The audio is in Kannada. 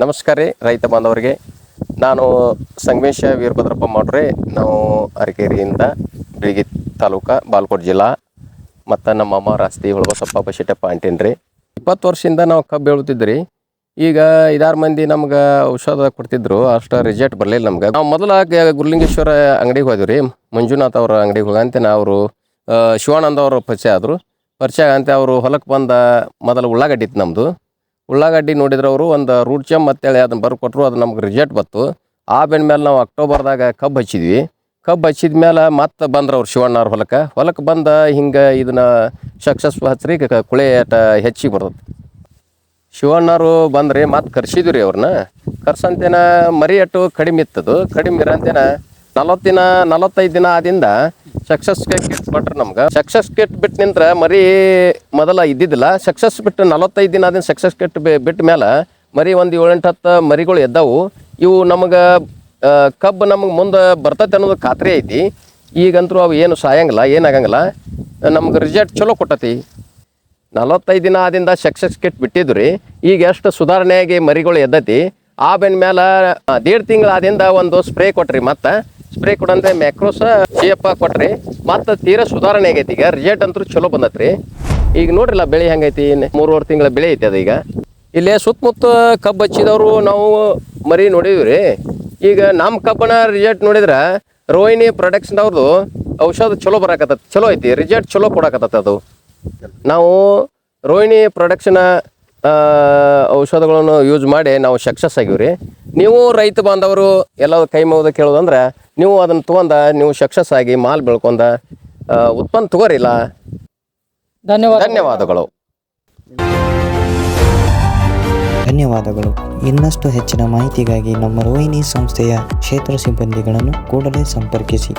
ನಮಸ್ಕಾರ ರೀ ರೈತ ಬಾಂಧವರಿಗೆ. ನಾನು ಸಂಗಮೇಶ ವೀರಭದ್ರಪ್ಪ ಮಾಡ್ರೆ. ನಾವು ಅರಕೇರಿಯಿಂದ ಬಿಳಿಗಿ ತಾಲೂಕು ಬಾಲ್ಕೋಟ್ ಜಿಲ್ಲಾ ಮತ್ತು ನಮ್ಮ ಅಮ್ಮ ರಾಸ್ತಿ ಹೊಳಬಸಪ್ಪ ಬಶೆಟ್ಟಪ್ಪ ಅಂಟೇನಿ ರೀ. 20 ವರ್ಷದಿಂದ ನಾವು ಕಬ್ಬು ಬೆಳುತ್ತಿದ್ರಿ. ಈಗ 5-6 ಮಂದಿ ನಮ್ಗೆ ಔಷಧ ಕೊಡ್ತಿದ್ರು, ಅಷ್ಟು ರಿಸಲ್ಟ್ ಬರಲಿಲ್ಲ ನಮ್ಗೆ. ನಾವು ಮೊದಲ ಗುರುಲಿಂಗೇಶ್ವರ ಅಂಗಡಿಗೆ ಹೋದ್ವಿ ರೀ. ಮಂಜುನಾಥ್ ಅವ್ರ ಅಂಗಡಿಗೆ ಹೋಗಂತೇನೆ ಅವರು ಶಿವಾನಂದ ಅವರು ಪರಿಚಯ ಆದರು. ಪರಿಚಯ ಅಂತ ಅವರು ಹೊಲಕ್ಕೆ ಬಂದ ಮೊದಲು ಉಳ್ಳಾಗಡ್ಡಿ ಇತ್ತು ನಮ್ಮದು. ಉಳ್ಳಾಗಡ್ಡಿ ನೋಡಿದ್ರೆ ಅವರು ಒಂದು ರೂಟ್ ಚೆಮ್ ಅಂತೇಳಿ ಅದನ್ನು ಬರ್ಕೊಟ್ರು. ಅದು ನಮ್ಗೆ ರಿಸಲ್ಟ್ ಬಂತು. ಆ ಬೆಂದ ಮೇಲೆ ನಾವು ಅಕ್ಟೋಬರ್ದಾಗ ಕಬ್ಬು ಹಚ್ಚಿದ್ವಿ. ಕಬ್ಬು ಹಚ್ಚಿದ ಮೇಲೆ ಮತ್ತೆ ಬಂದ್ರೆ ಅವ್ರು ಶಿವಣ್ಣವ್ರ ಹೊಲಕ್ಕೆ ಬಂದ ಹಿಂಗೆ ಇದನ್ನು ಸಕ್ಸಸ್ಫುಲ್ ಹಚ್ಚ್ರಿ ಕುಳೆ ಹೆಚ್ಚಿಗೆ ಬರ್ತದೆ. ಶಿವಣ್ಣವರು ಬಂದ್ರಿ ಮತ್ತೆ ಕರ್ಸಿದ್ವಿ ರೀ ಅವ್ರನ್ನ. ಕರ್ಸಂತೇನ ಮರಿ ಅಟ್ಟು ಕಡಿಮೆ ಇತ್ತದು. ಕಡಿಮೆ ಇರಂತೇನ 45 ದಿನ ಆದಿಂದ ಸಕ್ಸಸ್ ಕಿಟ್ ಕೊಟ್ರು ನಮ್ಗೆ. ಸಕ್ಸಸ್ ಕಿಟ್ ಬಿಟ್ಟು ನಿಂತ್ರೆ ಮರಿ ಮೊದಲ ಇದ್ದಿದ್ದಿಲ್ಲ. ಸಕ್ಸಸ್ ಬಿಟ್ಟು 45 ದಿನ ಆದಿಂದ ಸಕ್ಸಸ್ ಕಿಟ್ ಬಿಟ್ಟ ಮೇಲೆ ಮರಿ ಒಂದು 7-8 ಮರಿಗಳು ಎದ್ದವು. ಇವು ನಮಗೆ ಕಬ್ಬು ನಮಗೆ ಮುಂದೆ ಬರ್ತೈತೆ ಅನ್ನೋದು ಖಾತ್ರಿ ಐತಿ. ಈಗಂತರೂ ಅವು ಏನು ಸಾಯಂಗಿಲ್ಲ, ಏನಾಗಂಗಿಲ್ಲ. ನಮ್ಗೆ ರಿಸಲ್ಟ್ ಚಲೋ ಕೊಟ್ಟತಿ. 45 ದಿನ ಆದಿಂದ ಸಕ್ಸಸ್ ಕಿಟ್ ಬಿಟ್ಟಿದ್ದು ರೀ. ಈಗ ಎಷ್ಟು ಸುಧಾರಣೆಯಾಗಿ ಮರಿಗಳು ಎದ್ದತಿ. ಆ ಬೆಂದ ಮೇಲೆ 1.5 ತಿಂಗಳು ಆದಿಂದ ಒಂದು ಸ್ಪ್ರೇ ಕೊಟ್ರಿ. ಮತ್ತು ಸ್ಪ್ರೇ ಕೊಡಂದ್ರೆ ಮ್ಯಾಕ್ರೋಸ CF ಕೊಟ್ರಿ. ಮತ್ತು ತೀರಾ ಸುಧಾರಣೆ ಆಗೈತಿ. ಈಗ ರಿಸಲ್ಟ್ ಅಂತೂ ಚಲೋ ಬಂದತ್ರಿ. ಈಗ ನೋಡ್ರಿಲ್ಲ ಬೆಳೆ ಹೆಂಗೈತಿ. 3-4 ತಿಂಗಳ ಬೆಳೆ ಐತಿ ಅದು. ಈಗ ಇಲ್ಲೇ ಸುತ್ತಮುತ್ತ ಕಬ್ಬು ಹಚ್ಚಿದವರು ನಾವು ಮರಿ ನೋಡಿದ್ವಿ ರೀ. ಈಗ ನಮ್ಮ ಕಬ್ಬನ ರಿಸಲ್ಟ್ ನೋಡಿದ್ರೆ ರೋಹಿಣಿ ಪ್ರೊಡಕ್ಷನ್ದವ್ರದ್ದು ಔಷಧ ಚಲೋ ಬರಾಕತ್ತ, ಚಲೋ ಐತಿ. ರಿಸಲ್ಟ್ ಚಲೋ ಕೊಡಕತ್ತ ಅದು. ನಾವು ರೋಹಿಣಿ ಪ್ರೊಡಕ್ಷನ್ ಔಷಧಗಳನ್ನು ಯೂಸ್ ಮಾಡಿ ನಾವು ಸಕ್ಸಸ್ ಆಗಿವಿ ರೀ. ನೀವು ರೈತ ಬಾಂಧವರು ಎಲ್ಲ ಕೈ ಮುಗಿದು ಕೇಳೋದಂದ್ರೆ ನೀವು ಅದನ್ನು ತೊಗೊಂಡ ನೀವು ಸಕ್ಸಸ್ ಆಗಿ ಮಾಲ್ ಬೆಳ್ಕೊಂಡ ಉತ್ಪನ್ನ ತಗೋರಿಲ್ಲ. ಧನ್ಯವಾದಗಳು. ಧನ್ಯವಾದಗಳು. ಇನ್ನಷ್ಟು ಹೆಚ್ಚಿನ ಮಾಹಿತಿಗಾಗಿ ನಮ್ಮ ರೋಹಿಣಿ ಸಂಸ್ಥೆಯ ಕ್ಷೇತ್ರ ಸಿಬ್ಬಂದಿಗಳನ್ನು ಕೂಡಲೇ ಸಂಪರ್ಕಿಸಿ.